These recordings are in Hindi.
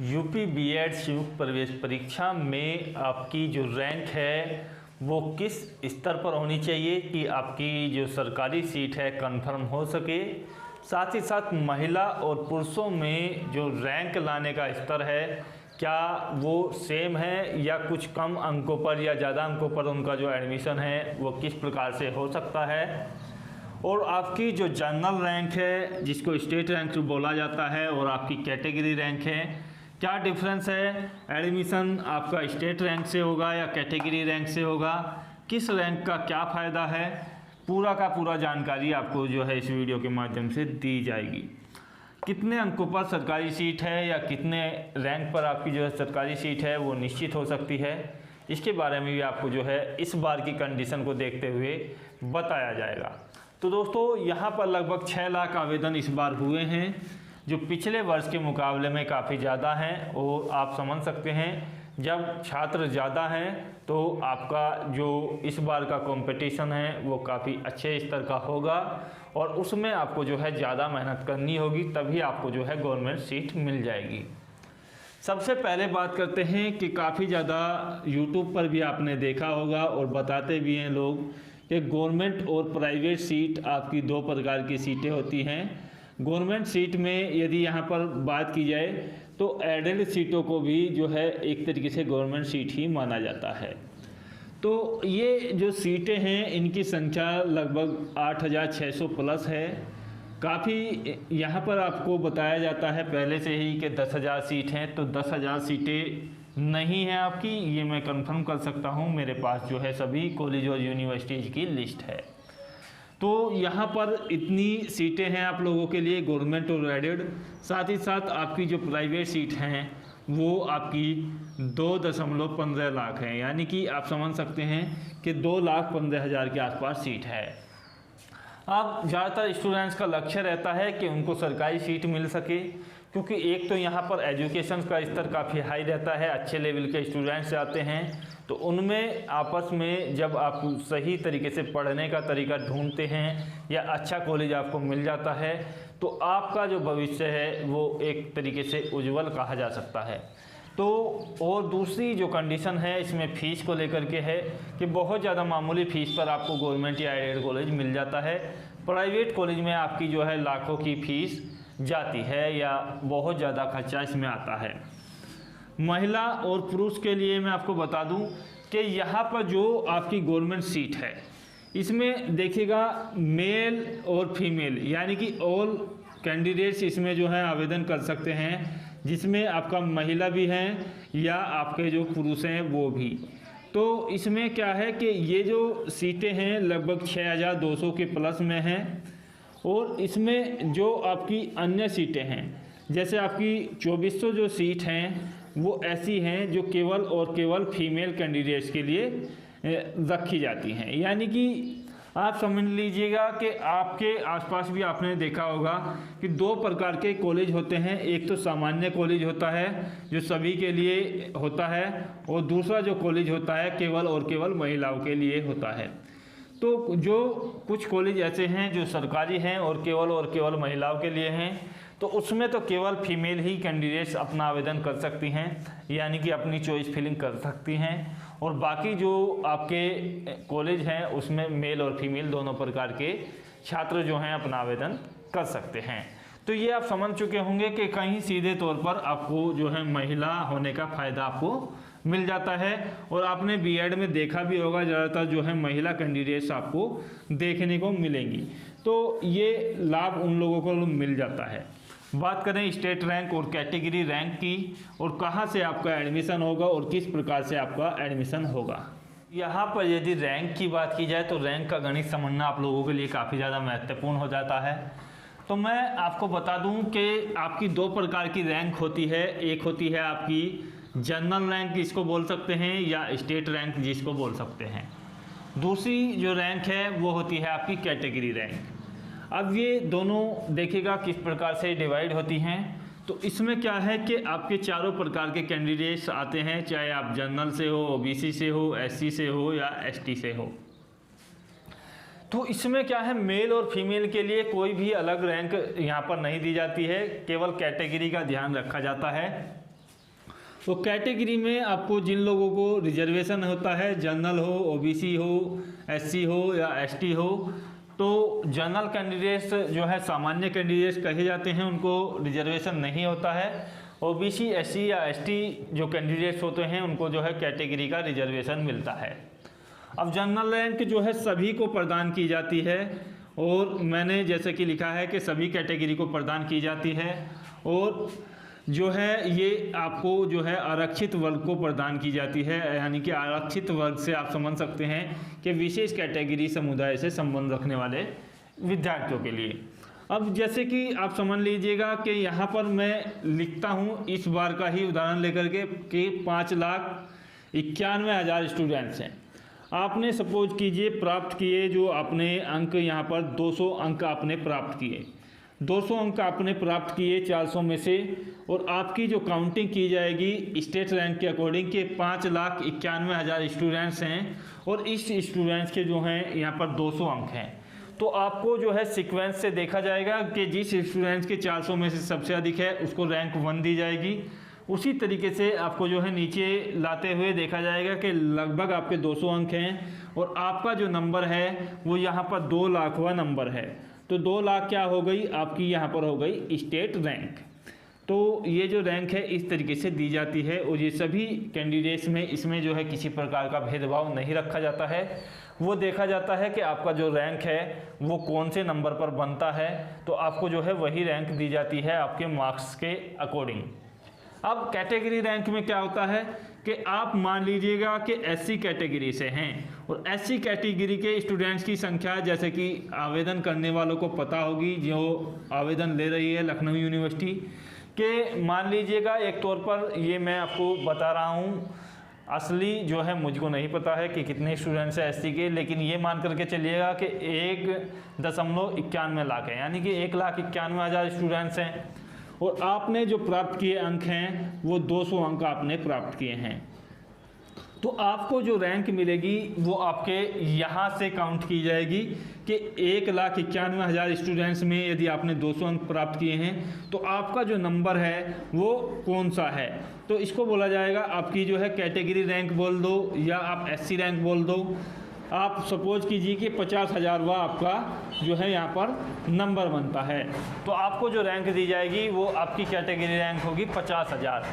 यूपी बीएड संयुक्त प्रवेश परीक्षा में आपकी जो रैंक है वो किस स्तर पर होनी चाहिए कि आपकी जो सरकारी सीट है कंफर्म हो सके। साथ ही साथ महिला और पुरुषों में जो रैंक लाने का स्तर है क्या वो सेम है या कुछ कम अंकों पर या ज़्यादा अंकों पर उनका जो एडमिशन है वो किस प्रकार से हो सकता है। और आपकी जो जनरल रैंक है जिसको स्टेट रैंक बोला जाता है और आपकी कैटेगरी रैंक है, क्या डिफरेंस है, एडमिशन आपका स्टेट रैंक से होगा या कैटेगरी रैंक से होगा, किस रैंक का क्या फ़ायदा है, पूरा का पूरा जानकारी आपको जो है इस वीडियो के माध्यम से दी जाएगी। कितने अंकों पर सरकारी सीट है या कितने रैंक पर आपकी जो है सरकारी सीट है वो निश्चित हो सकती है, इसके बारे में भी आपको जो है इस बार की कंडीशन को देखते हुए बताया जाएगा। तो दोस्तों यहाँ पर लगभग 6 लाख आवेदन इस बार हुए हैं जो पिछले वर्ष के मुकाबले में काफ़ी ज़्यादा हैं। और आप समझ सकते हैं जब छात्र ज़्यादा हैं तो आपका जो इस बार का कंपटीशन है वो काफ़ी अच्छे स्तर का होगा और उसमें आपको जो है ज़्यादा मेहनत करनी होगी, तभी आपको जो है गवर्नमेंट सीट मिल जाएगी। सबसे पहले बात करते हैं कि काफ़ी ज़्यादा यूट्यूब पर भी आपने देखा होगा और बताते भी हैं लोग कि गवर्नमेंट और प्राइवेट सीट आपकी 2 प्रकार की सीटें होती हैं। गवर्नमेंट सीट में यदि यहाँ पर बात की जाए तो एडेड सीटों को भी जो है एक तरीके से गवर्नमेंट सीट ही माना जाता है। तो ये जो सीटें हैं इनकी संख्या लगभग 8600 प्लस है। काफ़ी यहाँ पर आपको बताया जाता है पहले से ही कि 10,000 सीट हैं, तो 10,000 सीटें नहीं है आपकी, ये मैं कंफर्म कर सकता हूँ। मेरे पास जो है सभी कॉलेज और यूनिवर्सिटीज़ की लिस्ट है। तो यहाँ पर इतनी सीटें हैं आप लोगों के लिए गवर्नमेंट और एडेड। साथ ही साथ आपकी जो प्राइवेट सीट हैं वो आपकी 2.15 लाख हैं, यानी कि आप समझ सकते हैं कि 2,15,000 के आसपास सीट है। अब ज़्यादातर स्टूडेंट्स का लक्ष्य रहता है कि उनको सरकारी सीट मिल सके, क्योंकि एक तो यहाँ पर एजुकेशन का स्तर काफ़ी हाई रहता है, अच्छे लेवल के स्टूडेंट्स आते हैं, तो उनमें आपस में जब आप सही तरीके से पढ़ने का तरीका ढूंढते हैं या अच्छा कॉलेज आपको मिल जाता है तो आपका जो भविष्य है वो एक तरीके से उज्जवल कहा जा सकता है। तो और दूसरी जो कंडीशन है इसमें फ़ीस को लेकर के है कि बहुत ज़्यादा मामूली फ़ीस पर आपको गवर्नमेंट या एडेड कॉलेज मिल जाता है। प्राइवेट कॉलेज में आपकी जो है लाखों की फ़ीस जाती है या बहुत ज़्यादा खर्चा इसमें आता है। महिला और पुरुष के लिए मैं आपको बता दूं कि यहाँ पर जो आपकी गवर्नमेंट सीट है इसमें देखिएगा मेल और फीमेल यानी कि ऑल कैंडिडेट्स इसमें जो है आवेदन कर सकते हैं, जिसमें आपका महिला भी हैं या आपके जो पुरुष हैं वो भी। तो इसमें क्या है कि ये जो सीटें हैं लगभग 6,200 के प्लस में हैं और इसमें जो आपकी अन्य सीटें हैं जैसे आपकी 2400 जो सीट हैं वो ऐसी हैं जो केवल और केवल फीमेल कैंडिडेट्स के लिए रखी जाती हैं। यानी कि आप समझ लीजिएगा कि आपके आसपास भी आपने देखा होगा कि 2 प्रकार के कॉलेज होते हैं। एक तो सामान्य कॉलेज होता है जो सभी के लिए होता है और दूसरा जो कॉलेज होता है केवल और केवल महिलाओं के लिए होता है। तो जो कुछ कॉलेज ऐसे हैं जो सरकारी हैं और केवल महिलाओं के लिए हैं, तो उसमें तो केवल फीमेल ही कैंडिडेट्स अपना आवेदन कर सकती हैं, यानी कि अपनी चॉइस फिलिंग कर सकती हैं। और बाकी जो आपके कॉलेज हैं उसमें मेल और फीमेल दोनों प्रकार के छात्र जो हैं अपना आवेदन कर सकते हैं। तो ये आप समझ चुके होंगे कि कहीं सीधे तौर पर आपको जो है महिला होने का फ़ायदा आपको मिल जाता है। और आपने बीएड में देखा भी होगा ज़्यादातर जो है महिला कैंडिडेट्स आपको देखने को मिलेंगी। तो ये लाभ उन लोगों को मिल जाता है। बात करें स्टेट रैंक और कैटेगरी रैंक की और कहाँ से आपका एडमिशन होगा और किस प्रकार से आपका एडमिशन होगा। यहाँ पर यदि रैंक की बात की जाए तो रैंक का गणित समझना आप लोगों के लिए काफ़ी ज़्यादा महत्वपूर्ण हो जाता है। तो मैं आपको बता दूं कि आपकी 2 प्रकार की रैंक होती है। एक होती है आपकी जनरल रैंक जिसको बोल सकते हैं या स्टेट रैंक जिसको बोल सकते हैं। दूसरी जो रैंक है वो होती है आपकी कैटेगरी रैंक। अब ये दोनों देखिएगा किस प्रकार से डिवाइड होती हैं। तो इसमें क्या है कि आपके चारों प्रकार के कैंडिडेट्स आते हैं, चाहे आप जनरल से हो, ओबीसी से हो, एससी से हो या एसटी से हो। तो इसमें क्या है मेल और फीमेल के लिए कोई भी अलग रैंक यहाँ पर नहीं दी जाती है, केवल कैटेगरी का ध्यान रखा जाता है। तो कैटेगरी में आपको जिन लोगों को रिजर्वेशन होता है, जनरल हो, ओबीसी हो, एससी हो या एसटी हो, तो जनरल कैंडिडेट्स जो है सामान्य कैंडिडेट्स कहे जाते हैं, उनको रिजर्वेशन नहीं होता है। ओबीसी, एससी या एसटी जो कैंडिडेट्स होते हैं उनको जो है कैटेगरी का रिजर्वेशन मिलता है। अब जनरल रैंक जो है सभी को प्रदान की जाती है, और मैंने जैसे कि लिखा है कि सभी कैटेगरी को प्रदान की जाती है, और जो है ये आपको जो है आरक्षित वर्ग को प्रदान की जाती है। यानी कि आरक्षित वर्ग से आप समझ सकते हैं कि विशेष कैटेगरी समुदाय से संबंध रखने वाले विद्यार्थियों के लिए। अब जैसे कि आप समझ लीजिएगा कि यहाँ पर मैं लिखता हूँ इस बार का ही उदाहरण लेकर के कि 5,91,000 स्टूडेंट्स हैं। आपने सपोज कीजिए प्राप्त किए जो आपने अंक यहाँ पर 200 अंक आपने प्राप्त किए, 200 अंक आपने प्राप्त किए 400 में से, और आपकी जो काउंटिंग की जाएगी स्टेट रैंक के अकॉर्डिंग के 5,91,000 स्टूडेंट्स हैं, और इस स्टूडेंट्स के जो हैं यहाँ पर 200 अंक हैं। तो आपको जो है सीक्वेंस से देखा जाएगा कि जिस स्टूडेंट्स के 400 में से सबसे अधिक है उसको रैंक 1 दी जाएगी। उसी तरीके से आपको जो है नीचे लाते हुए देखा जाएगा कि लगभग आपके 200 अंक हैं, और आपका जो नंबर है वो यहाँ पर 2 लाखवां नंबर है। तो 2 लाख क्या हो गई आपकी, यहाँ पर हो गई स्टेट रैंक। तो ये जो रैंक है इस तरीके से दी जाती है, और ये सभी कैंडिडेट्स में इसमें जो है किसी प्रकार का भेदभाव नहीं रखा जाता है। वो देखा जाता है कि आपका जो रैंक है वो कौन से नंबर पर बनता है, तो आपको जो है वही रैंक दी जाती है आपके मार्क्स के अकॉर्डिंग। अब कैटेगरी रैंक में क्या होता है कि आप मान लीजिएगा कि एससी कैटेगरी से हैं, और एससी कैटेगरी के स्टूडेंट्स की संख्या जैसे कि आवेदन करने वालों को पता होगी, जो आवेदन ले रही है लखनऊ यूनिवर्सिटी के, मान लीजिएगा एक तौर पर ये मैं आपको बता रहा हूँ, असली जो है मुझको नहीं पता है कि कितने स्टूडेंट्स हैं एससी के, लेकिन ये मान करके चलिएगा कि 1.91 लाख है, यानी कि 1,91,000 स्टूडेंट्स हैं, और आपने जो प्राप्त किए अंक हैं वो 200 अंक आपने प्राप्त किए हैं। तो आपको जो रैंक मिलेगी वो आपके यहाँ से काउंट की जाएगी कि 1,91,000 स्टूडेंट्स में यदि आपने 200 अंक प्राप्त किए हैं तो आपका जो नंबर है वो कौन सा है, तो इसको बोला जाएगा आपकी जो है कैटेगरी रैंक बोल दो या आप एससी रैंक बोल दो। आप सपोज कीजिए कि 50,000वां आपका जो है यहाँ पर नंबर बनता है, तो आपको जो रैंक दी जाएगी वो आपकी कैटेगरी रैंक होगी 50,000।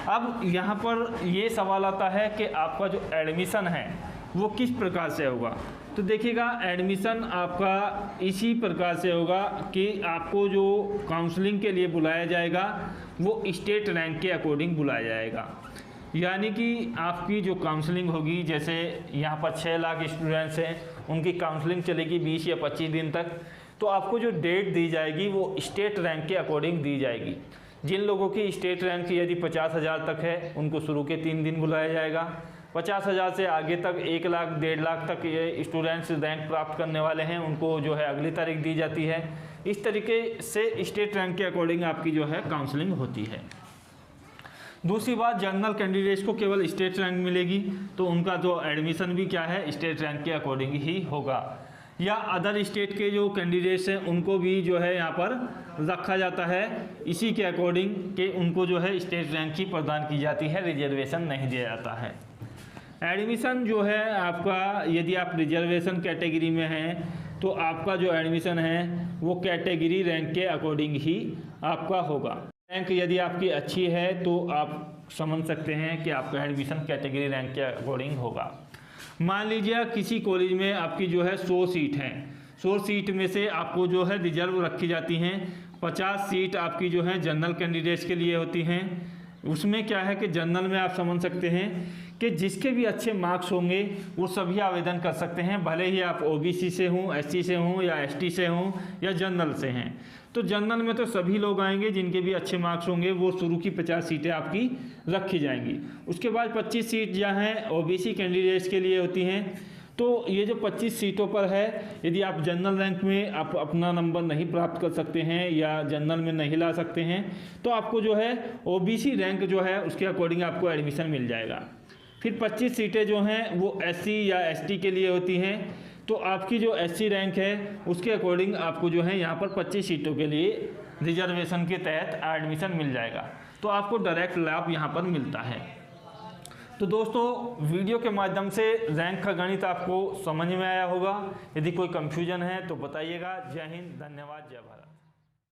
अब यहाँ पर ये सवाल आता है कि आपका जो एडमिशन है वो किस प्रकार से होगा। तो देखिएगा एडमिशन आपका इसी प्रकार से होगा कि आपको जो काउंसलिंग के लिए बुलाया जाएगा वो स्टेट रैंक के अकॉर्डिंग बुलाया जाएगा। यानी कि आपकी जो काउंसलिंग होगी, जैसे यहाँ पर 6 लाख स्टूडेंट्स हैं, उनकी काउंसलिंग चलेगी 20 या 25 दिन तक, तो आपको जो डेट दी जाएगी वो स्टेट रैंक के अकॉर्डिंग दी जाएगी। जिन लोगों की स्टेट रैंक यदि 50,000 तक है उनको शुरू के 3 दिन बुलाया जाएगा, 50,000 से आगे तक 1 लाख 1.5 लाख तक ये स्टूडेंट्स रैंक प्राप्त करने वाले हैं उनको जो है अगली तारीख दी जाती है। इस तरीके से स्टेट रैंक के अकॉर्डिंग आपकी जो है काउंसलिंग होती है। दूसरी बात, जनरल कैंडिडेट्स को केवल स्टेट रैंक मिलेगी, तो उनका जो एडमिशन भी क्या है स्टेट रैंक के अकॉर्डिंग ही होगा। या अदर स्टेट के जो कैंडिडेट्स हैं उनको भी जो है यहाँ पर रखा जाता है इसी के अकॉर्डिंग कि उनको जो है स्टेट रैंक ही प्रदान की जाती है, रिजर्वेशन नहीं दिया जाता है। एडमिशन जो है आपका यदि आप रिजर्वेशन कैटेगरी में हैं तो आपका जो एडमिशन है वो कैटेगरी रैंक के अकॉर्डिंग ही आपका होगा। रैंक यदि आपकी अच्छी है तो आप समझ सकते हैं कि आपका एडमिशन कैटेगरी रैंक के अकॉर्डिंग होगा। मान लीजिए किसी कॉलेज में आपकी जो है 100 सीट हैं, 100 सीट में से आपको जो है रिजर्व रखी जाती हैं, 50 सीट आपकी जो है जनरल कैंडिडेट्स के लिए होती हैं। उसमें क्या है कि जनरल में आप समझ सकते हैं कि जिसके भी अच्छे मार्क्स होंगे वो सभी आवेदन कर सकते हैं, भले ही आप ओबीसी से हों, एससी से हों या एसटी से हों या जनरल से हैं। तो जनरल में तो सभी लोग आएंगे जिनके भी अच्छे मार्क्स होंगे, वो शुरू की 50 सीटें आपकी रखी जाएंगी। उसके बाद 25 सीट जहाँ हैं ओबीसी कैंडिडेट्स के लिए होती हैं। तो ये जो 25 सीटों पर है, यदि आप जनरल रैंक में आप अपना नंबर नहीं प्राप्त कर सकते हैं या जनरल में नहीं ला सकते हैं तो आपको जो है ओबीसी रैंक जो है उसके अकॉर्डिंग आपको एडमिशन मिल जाएगा। फिर 25 सीटें जो हैं वो एससी या एसटी के लिए होती हैं, तो आपकी जो एससी रैंक है उसके अकॉर्डिंग आपको जो है यहाँ पर 25 सीटों के लिए रिजर्वेशन के तहत एडमिशन मिल जाएगा। तो आपको डायरेक्ट लाभ यहाँ पर मिलता है। तो दोस्तों वीडियो के माध्यम से रैंक का गणित आपको समझ में आया होगा। यदि कोई कंफ्यूजन है तो बताइएगा। जय हिंद, धन्यवाद, जय भारत।